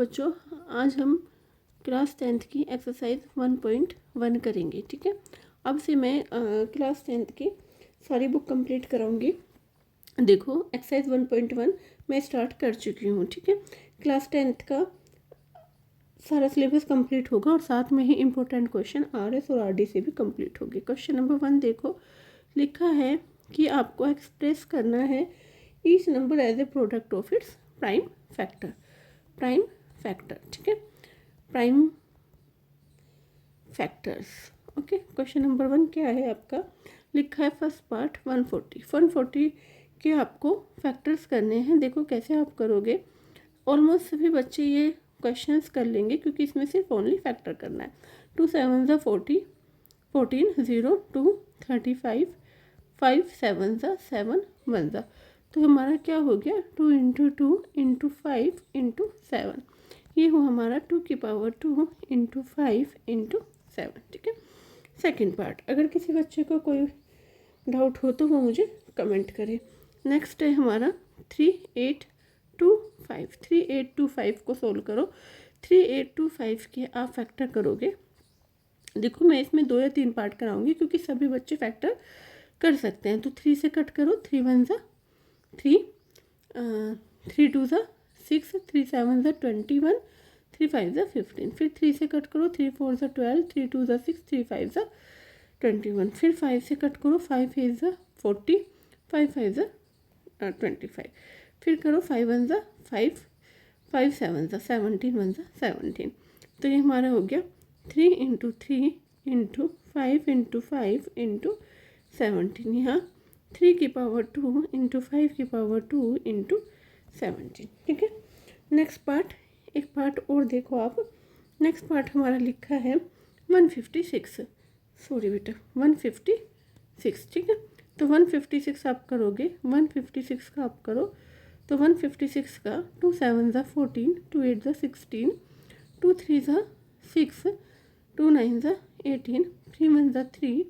बच्चों, आज हम क्लास 10th की एक्सरसाइज 1.1 करेंगे। ठीक है, अब से मैं क्लास 10th की सारी बुक कंप्लीट कराऊंगी। देखो, एक्सरसाइज 1.1 मैं स्टार्ट कर चुकी हूँ। ठीक है, क्लास 10th का सारा सिलेबस कंप्लीट होगा और साथ में ही इम्पोर्टेंट क्वेश्चन आरएस और आरडी से भी कंप्लीट होगी। क्वेश्चन नंबर 1 देखो, लिखा है कि आपको एक्सप्रेस करना है each number as a product of its prime factor. Prime factor, ठीक है, prime factors. Okay, question number 1 क्या है आपका? लिखा है फर्स्ट पार्ट 140 के आपको फैक्टर्स करने हैं। देखो कैसे आप करोगे। ऑलमोस्ट सभी बच्चे ये क्वेश्चंस कर लेंगे क्योंकि इसमें सिर्फ ओनली फैक्टर करना है। 2 7 ज़ा 40, 14 0 2 35, 5 7 ज़ा 7 1 ज़ा। तो हमारा क्या हो गया? 2 इंटू 2 इंटू 5 इंटू 7। ये हो हमारा 2 की पावर 2 इंटू 5 इंटू 7। ठीक है, सेकेंड पार्ट। अगर किसी बच्चे को कोई डाउट हो तो वो मुझे कमेंट करे। नेक्स्ट है हमारा 3825। 3825 को सोल्व करो। 3825 के आप फैक्टर करोगे। देखो, मैं इसमें 2 या 3 पार्ट कराऊंगी क्योंकि सभी बच्चे फैक्टर कर सकते हैं। तो 3 से कट करो। 3 1 ज़ा 3, 3 2 ज़ा 6, 3 7 ज़ा 21, 3 5 ज़ा 15। फिर 3 से कट करो। 3 4 ज़ा 12, 3 2 ज़ा 6, 3 5 ज़ा 21। फिर 5 से कट करो। 5 8 ज़ा 40, 5 5 ज़ा 25। फिर करो 5 1 ज़ा 5, 5 7 ज़ा 17, 1 ज़ा 17। तो ये हमारा हो गया 3 इंटू 3 इंटू 5 इंटू 5 इंटू 17। यहाँ 3 की पावर 2 इंटू 5 की पावर 2 इंटू 17। ठीक है, नेक्स्ट पार्ट, एक पार्ट और देखो आप। नेक्स्ट पार्ट हमारा लिखा है 156। सॉरी बेटा, 156। ठीक है, तो 156 आप करोगे। 156 का आप करो तो 156 का 2 7 ज़ा 14, 2 8 ज़ा 16, 2 3 ज़ा 6, 2 9 ज़ा 18, 3 1 ज़ा 3,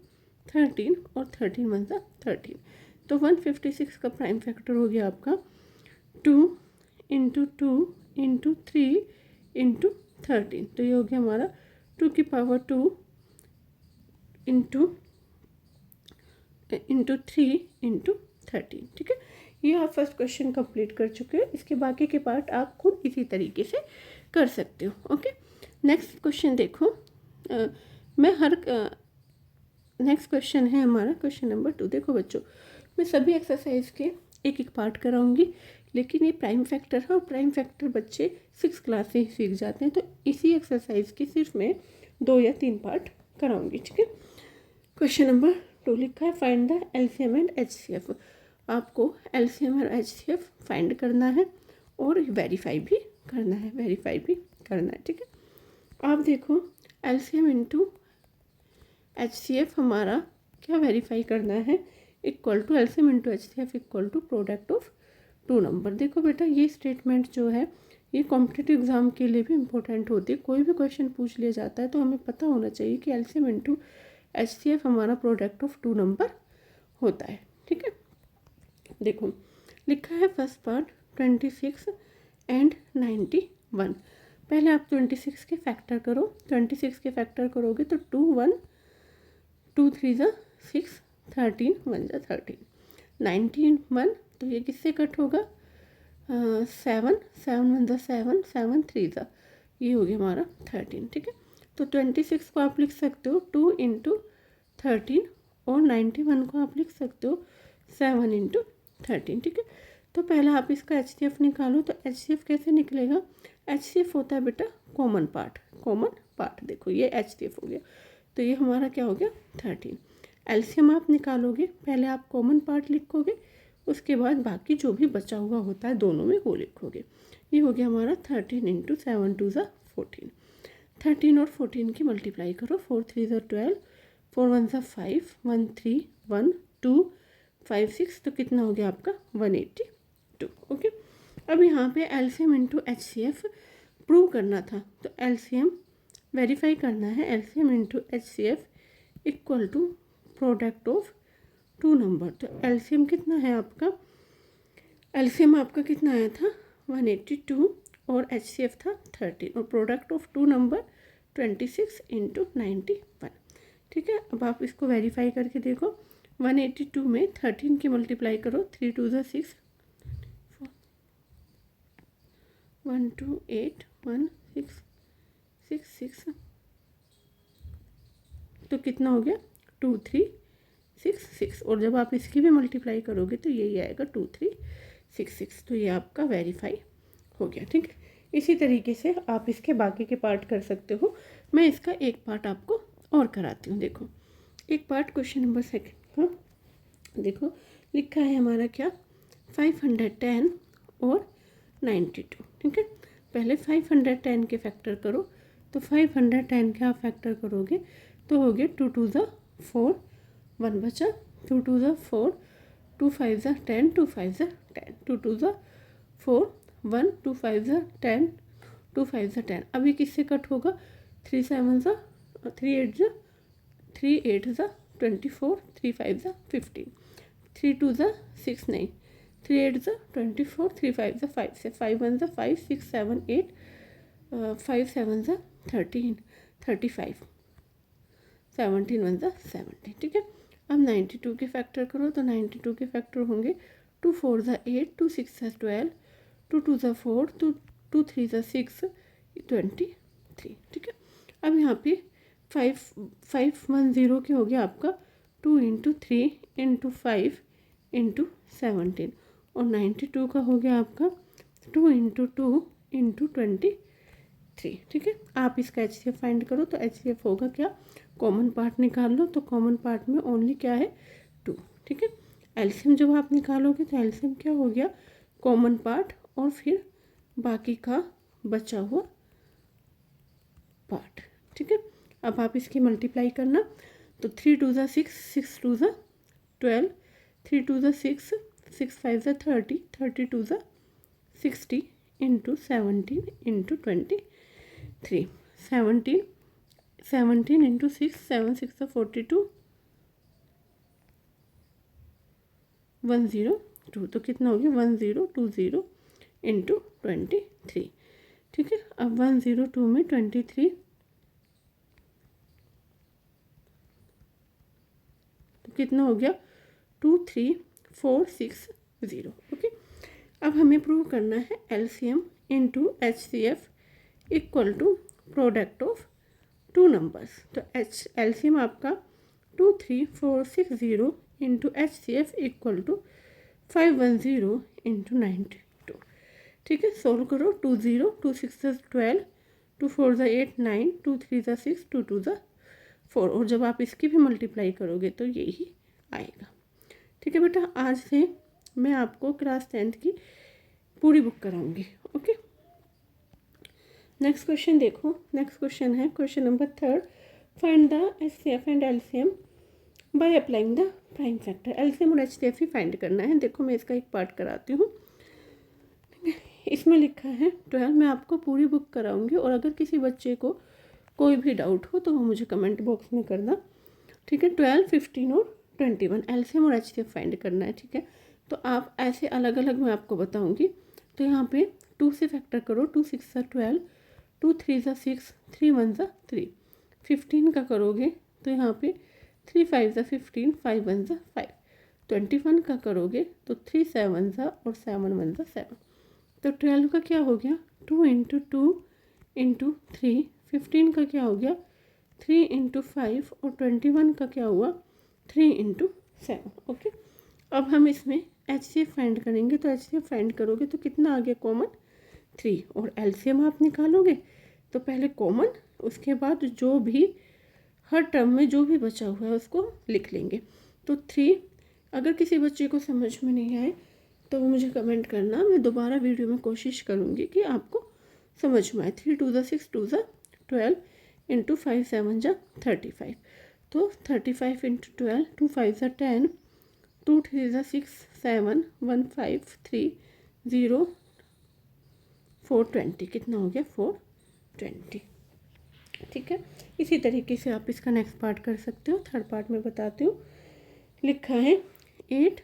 13 और 13 1 ज़ा 13। तो 156 का प्राइम फैक्टर हो गया आपका 2 इंटू 2 इंटू 3 इंटू 13। तो ये हो गया हमारा 2 की पावर 2 इंटू 3 इंटू 13। ठीक है, ये आप फर्स्ट क्वेश्चन कंप्लीट कर चुके हो। इसके बाकी के पार्ट आप खुद इसी तरीके से कर सकते हो। ओके, नेक्स्ट क्वेश्चन देखो। नेक्स्ट क्वेश्चन है हमारा क्वेश्चन नंबर 2। देखो बच्चों, मैं सभी एक्सरसाइज के एक एक पार्ट कराऊंगी, लेकिन ये प्राइम फैक्टर है और प्राइम फैक्टर बच्चे 6 क्लास से ही सीख जाते हैं। तो इसी एक्सरसाइज की सिर्फ मैं 2 या 3 पार्ट कराऊंगी। ठीक है, क्वेश्चन नंबर 2 लिखा है find the LCM and HCF. आपको एलसीएम और एचसीएफ फाइंड करना है और वेरीफाई भी करना है। ठीक है, आप देखो एलसीएम इंटू एचसीएफ हमारा क्या वेरीफाई करना है? Equal to LCM into HCF equal to product of 2 number. देखो बेटा, ये स्टेटमेंट जो है ये कॉम्पिटिटिव एग्जाम के लिए भी इम्पोर्टेंट होती है। कोई भी क्वेश्चन पूछ लिया जाता है तो हमें पता होना चाहिए कि एलसीएम इंटू एचसीएफ हमारा प्रोडक्ट ऑफ 2 नंबर होता है। ठीक है, देखो लिखा है फर्स्ट पार्ट 26 एंड 91। पहले आप 26 के फैक्टर करो। 26 के फैक्टर करोगे तो 2 1 2 3 ज़ा 6, 13 1 ज़ा 13, 19 1। तो ये किससे कट होगा? 7 7 1 ज़ा 7, 7 3 ज़ा, ये हो गया हमारा 13। ठीक है, तो 26 को आप लिख सकते हो 2 इंटू 13 और 91 को आप लिख सकते हो 7 इंटू 13। ठीक है, तो पहले आप इसका एचसीएफ निकालो। तो एचसीएफ कैसे निकलेगा? एचसीएफ होता है बेटा कॉमन पार्ट। देखो ये एचसीएफ हो गया, तो ये हमारा क्या हो गया 13। एलसीएम आप निकालोगे, पहले आप कॉमन पार्ट लिखोगे, उसके बाद बाकी जो भी बचा हुआ होता है दोनों में वो लिखोगे। ये हो गया हमारा 13 इंटू 7 2 ज़ा 14। 13 और 14 की मल्टीप्लाई करो। 4 3 ज़ा 12, 4 1 ज़ा 5, 1 3 1 2 5 6। तो कितना हो गया आपका 182। ओके, अब यहाँ पे एलसीएम इंटू एचसीएफ प्रूव करना था, तो एलसीएम वेरीफाई करना है। LCM into HCF equal to product of 2 number. तो एलसीएम कितना है आपका? एलसीएम आपका कितना आया था 182 और HCF था 13 और product of two number 26 into 91। ठीक है, अब आप इसको वेरीफाई करके देखो। 182 में 13 की मल्टीप्लाई करो, 3 2 ज़ा 6, 1 2 8 1 6 6 6, तो कितना हो गया 2 3 6 6। और जब आप इसकी भी मल्टीप्लाई करोगे तो यही आएगा 2 3 6 6। तो ये आपका वेरीफाई हो गया। ठीक है, इसी तरीके से आप इसके बाकी के पार्ट कर सकते हो। मैं इसका एक पार्ट आपको और कराती हूँ। देखो एक पार्ट क्वेश्चन नंबर 2 हाँ, देखो लिखा है हमारा क्या 510 और 92। ठीक है, पहले 510 के फैक्टर करो, तो 510 के आप फैक्टर करोगे तो हो गए 2 2 ज़ा 4, 1 बचा, 2 2 ज़ा 4, 2 5 ज़ा 10, 2 5 ज़ा 10, 2 2 ज़ा 4 1, 2 5 ज़ा 10, 2 5 ज़ा 10। अभी किससे कट होगा 3 7 ज़ा 3 8 ज़ा 3 8 ज़ा 24, 3 5 ज़ा 15, 3 2 ज़ा 6 9, 3 8 ज़ा 24, 3 5 ज़ा 5 से 5 1 ज़ा 5 6 7 8, 5 7 ज़ा 13 35, 17 1 ज़ा 17। ठीक है, अब 92 के फैक्टर करो, तो 92 के फैक्टर होंगे 2 4 ज़ा 8, 2 6 ज़ा 12, 2 2 ज़ा 4, 2 3 ज़ा 6, 23। ठीक है, अब यहाँ पे 510 के हो गया आपका 2 इंटू 3 इंटू 5 इंटू 17, और 92 का हो गया आपका 2 इंटू 2 इंटू 23। ठीक है, आप इसका HCF फाइंड करो, तो HCF होगा क्या, कॉमन पार्ट निकाल लो, तो कॉमन पार्ट में ओनली क्या है 2। ठीक है, एलसीएम जब आप निकालोगे तो एलसीएम क्या हो गया कॉमन पार्ट और फिर बाकी का बचा हुआ पार्ट। ठीक है, अब आप इसकी मल्टीप्लाई करना, तो 3 2 ज़ा 6, 6 2 ज़ा 12, 3 2 ज़ा 6, 6 5 ज़ा 30, 30 2 ज़ा 60 इंटू 17 इंटू 23, 17 इंटू 6, 7 6 ज़ा 42, 102, तो कितना हो गया 1020 इंटू 23। ठीक है, अब 102 में 23, तो कितना हो गया 23460। ओके, अब हमें प्रूव करना है LCM into HCF equal to product of two numbers. तो एलसीएम आपका 23460 into HCF equal to 510 into 92। ठीक है, सोल्व करो, 2 0, 2 6 12, 2 4 ज़ा 8 9, 2 3 ज़ा 6, 2 2 ज़ा 4, और जब आप इसकी भी मल्टीप्लाई करोगे तो यही आएगा। ठीक है बेटा, आज से मैं आपको क्लास 10th की पूरी बुक कराऊंगी। ओके, नेक्स्ट क्वेश्चन देखो। नेक्स्ट क्वेश्चन है question number 3, find the HCF and LCM by applying the prime factor. LCM और HCF ही फाइंड करना है। देखो मैं इसका एक पार्ट कराती हूँ। इसमें लिखा है 12, मैं आपको पूरी बुक कराऊंगी, और अगर किसी बच्चे को कोई भी डाउट हो तो वो मुझे कमेंट बॉक्स में करना। ठीक है, 12 15 और 21 LCM और HCF फाइंड करना है। ठीक है, तो आप ऐसे अलग अलग मैं आपको बताऊंगी। तो यहाँ पे 2 से फैक्टर करो, 2 6 ज़ा 12, 2 3 ज़ा 6, 3 1 ज़ा 3। 15 का करोगे तो यहाँ पे 3 5 ज़ा 15, 5 1 ज़ा 5। 21 का करोगे तो 3 7 ज़ा और 7 1 ज़ा 7। तो 12 का क्या हो गया 2 इंटू 2 इंटू 3। 15 का क्या हो गया 3 इंटू 5, और 21 का क्या हुआ 3 इंटू 7। ओके, अब हम इसमें HCF फाइंड करेंगे। तो HCF फाइंड करोगे तो कितना आ गया कॉमन 3, और LCM आप निकालोगे तो पहले कॉमन, उसके बाद जो भी हर टर्म में जो भी बचा हुआ है उसको लिख लेंगे। तो 3, अगर किसी बच्चे को समझ में नहीं आए तो वो मुझे कमेंट करना, मैं दोबारा वीडियो में कोशिश करूँगी कि आपको समझ में आए। 3 2 ज़ा 6, 2 ज़ा 12 इंटू 5 7 ज़ा 35। तो 35 इंटू 12, 2 5 ज़ा 10, 2 3 ज़ा 6 7 1 5 3 0 4 20, कितना हो गया 420। ठीक है, इसी तरीके से आप इसका नेक्स्ट पार्ट कर सकते हो। थर्ड पार्ट में बताती हूँ। लिखा है 8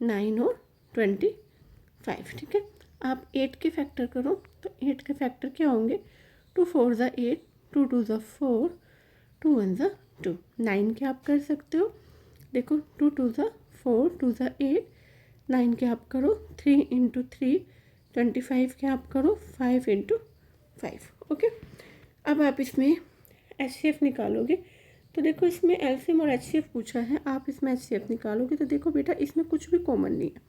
9 और 25। ठीक है, आप 8 के फैक्टर करो, तो 8 के फैक्टर क्या होंगे, 2 4 ज़ा 8, 2 2 ज़ा 4, 2 1 ज़ा 2। 9 के आप कर सकते हो, देखो 2 2 ज़ा 4, 2 ज़ा 8, 9 के आप करो 3 इंटू 3, 25 के आप करो 5 इंटू 5। ओके, अब आप इसमें HCF निकालोगे तो देखो इसमें LCM और HCF पूछा है, आप इसमें HCF निकालोगे तो देखो बेटा इसमें कुछ भी कॉमन नहीं है।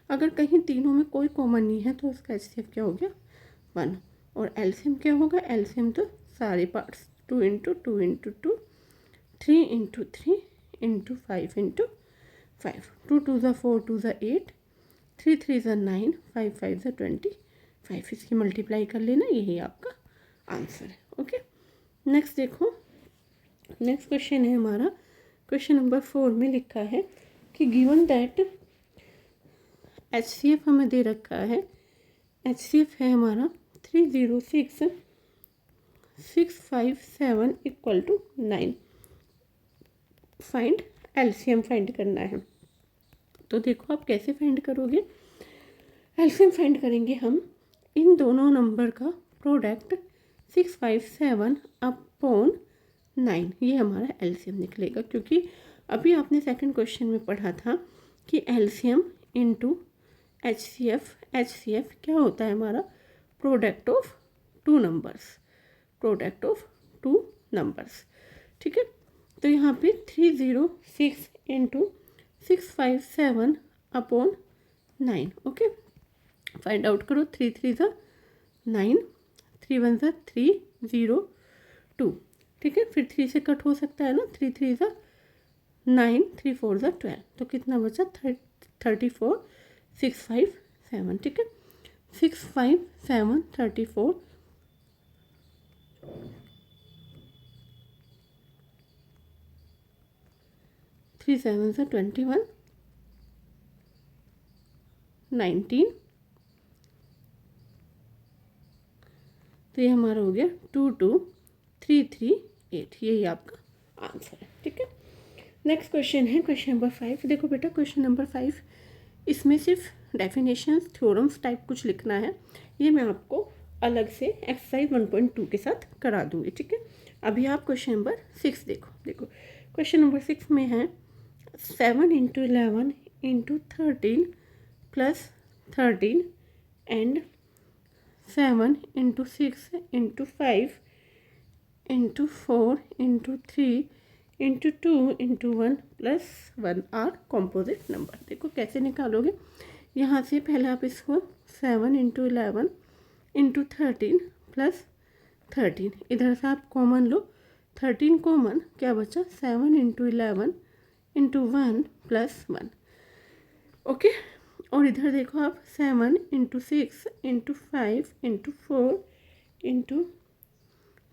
अगर कहीं तीनों में कोई कॉमन नहीं है तो उसका HCF क्या हो गया, 1। और LCM क्या होगा, LCM तो सारे parts 2 into 2 into 2, 3 into 3 into 5 into 5, 2 2 ज़ा 4, 2 ज़ा 8, 3 3 ज़ा 9, 5 5 ज़ा 25। इसकी मल्टीप्लाई कर लेना, यही आपका आंसर है। ओके, नेक्स्ट देखो, नेक्स्ट क्वेश्चन है हमारा क्वेश्चन नंबर 4 में लिखा है कि गिवन दैट HCF हमें दे रखा है, HCF है हमारा 306 657 equal to 9। Find LCM find करना है। तो देखो आप कैसे फाइंड करोगे, LCM फाइंड करेंगे हम इन दोनों नंबर का प्रोडक्ट 657 अपॉन 9, ये हमारा LCM निकलेगा। क्योंकि अभी आपने सेकंड क्वेश्चन में पढ़ा था कि LCM इंटू HCF क्या होता है हमारा, product of two numbers, product of two numbers. ठीक है, तो यहाँ पे 306 into 657 upon 9। Okay, find out करो, 3 3 ज़ा 9, 3 1 ज़ा 3 0 2। ठीक है, फिर 3 से कट हो सकता है ना, 3 3 ज़ा 9, 3 4 ज़ा 12, तो कितना बचा 34 6 5 7। ठीक है, 6 5 7 34, 3 7 ज़ा 21, 19, तो ये हमारा हो गया 2 2 3 3 8, यही आपका आंसर है। ठीक है, नेक्स्ट क्वेश्चन है क्वेश्चन नंबर 5। देखो बेटा क्वेश्चन नंबर 5, इसमें सिर्फ डेफिनेशंस थ्योरम्स टाइप कुछ लिखना है, ये मैं आपको अलग से एक्सरसाइज 1.2 के साथ करा दूँगी। ठीक है, अभी आप क्वेश्चन नंबर 6 देखो क्वेश्चन नंबर 6 में है 7 into 11 into 13 plus 13 and 7 into 6 into 5 into 4 into 3 into 2 into 1 plus 1 are composite number. देखो कैसे निकालोगे, यहाँ से पहले आप इसको 7 इंटू 11 इंटू 13 प्लस 13, इधर से आप कॉमन लो, 13 कॉमन, क्या बचा 7 इंटू 11 इंटू 1 प्लस 1। ओके, और इधर देखो आप 7 into 6 into 5 into 4 into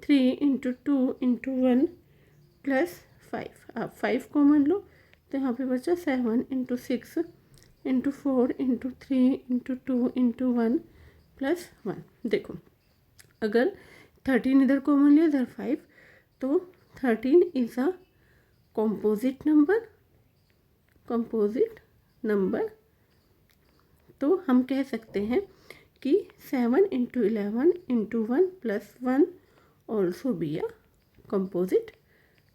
3 into 2 into 1 plus 5, आप 5 कॉमन लो, तो यहाँ पे बचा 7 into 6 into 4 into 3 into 2 into 1 plus 1। देखो अगर 13 इधर कॉमन लिया, इधर 5, तो 13 इज़ अ कॉम्पोजिट नंबर। तो हम कह सकते हैं कि 7 into 11 into 1 plus 1 also be a composite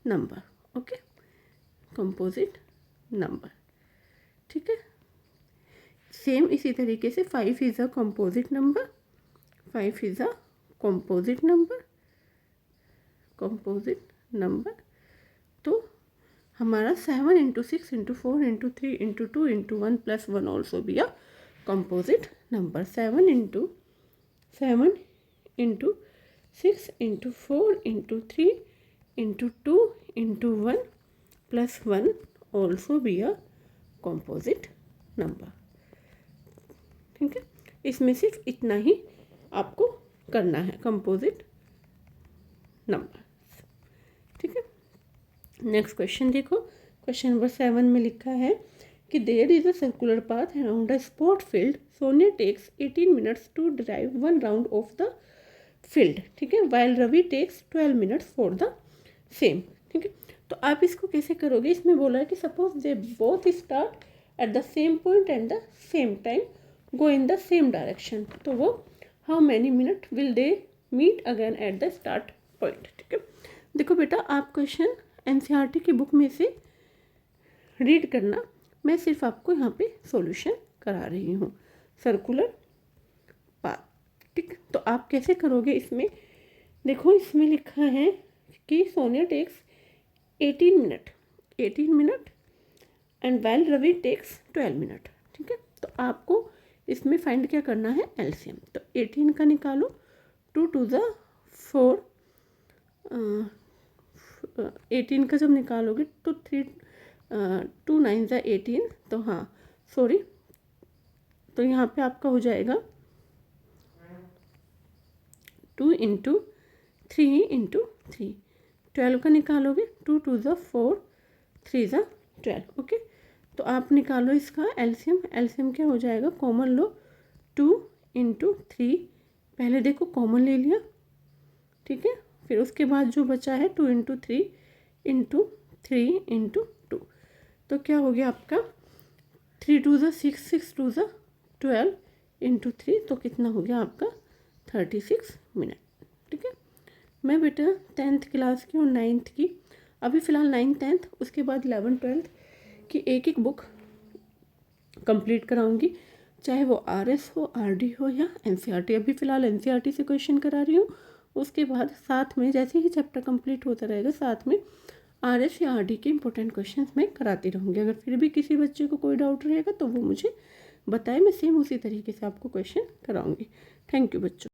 number. Okay, composite number. ठीक है, सेम इसी तरीके से 5 is a composite number, 5 is a composite number. तो हमारा 7 into 6 into 4 into 3 into 2 into 1 plus 1 also be a composite number. 7 into 6 into 4 into 3 into 2 into 1 plus 1 also be a composite number. ठीक है, इसमें सिर्फ इतना ही आपको करना है, कंपोजिट नंबर। ठीक है, नेक्स्ट क्वेश्चन देखो, क्वेश्चन नंबर 7 में लिखा है कि there is a circular path around a sport field, Sonia takes 18 minutes to drive 1 round of the field. ठीक है, while Ravi takes 12 minutes for the same. ठीक है, तो आप इसको कैसे करोगे, इसमें बोला है कि suppose they both start at the same point and the same time, go in the same direction, तो वो how many minute will they meet again at the start point. ठीक है, देखो बेटा आप क्वेश्चन एनसीईआरटी की बुक में से रीड करना, मैं सिर्फ आपको यहाँ पे सॉल्यूशन करा रही हूँ। Circular path. ठीक, तो आप कैसे करोगे इसमें, देखो इसमें लिखा है कि Sonia takes 18 minute and well Ravi takes 12 minute. ठीक है, तो आपको इसमें फाइंड क्या करना है, एलसीएम। तो 18 का निकालो, 2 टू ज़ 4, 18 का जब निकालोगे तो 2 9 ज़ 18, तो हाँ सॉरी, तो यहाँ पे आपका हो जाएगा 2 इंटू 3 इंटू 3, 12 का निकालोगे, 2 टू ज़ 4, 3 ज़ 12। ओके, तो आप निकालो इसका एलसीएम। एलसीएम क्या हो जाएगा, कॉमन लो, 2 इंटू 3, पहले देखो कॉमन ले लिया। ठीक है, फिर उसके बाद जो बचा है 2 इंटू 3 इंटू 3 इंटू 2, तो क्या हो गया आपका 3 टू ज़ 6, 6 टू ज़ 12 इंटू 3, तो कितना हो गया आपका 36 मिनट। ठीक है, मैं बेटा 10th क्लास की और 9th की, अभी फ़िलहाल 9th 10th, उसके बाद 11th 12th की एक एक बुक कंप्लीट कराऊंगी, चाहे वो आरएस हो, आरडी हो या एनसीईआरटी। अभी फ़िलहाल एनसीईआरटी से क्वेश्चन करा रही हूँ, उसके बाद साथ में जैसे ही चैप्टर कंप्लीट होता रहेगा साथ में आरएस या आरडी के इंपॉर्टेंट क्वेश्चंस मैं कराती रहूँगी। अगर फिर भी किसी बच्चे को कोई डाउट रहेगा तो वो मुझे बताए, मैं सेम उसी तरीके से आपको क्वेश्चन कराऊँगी। थैंक यू बच्चों।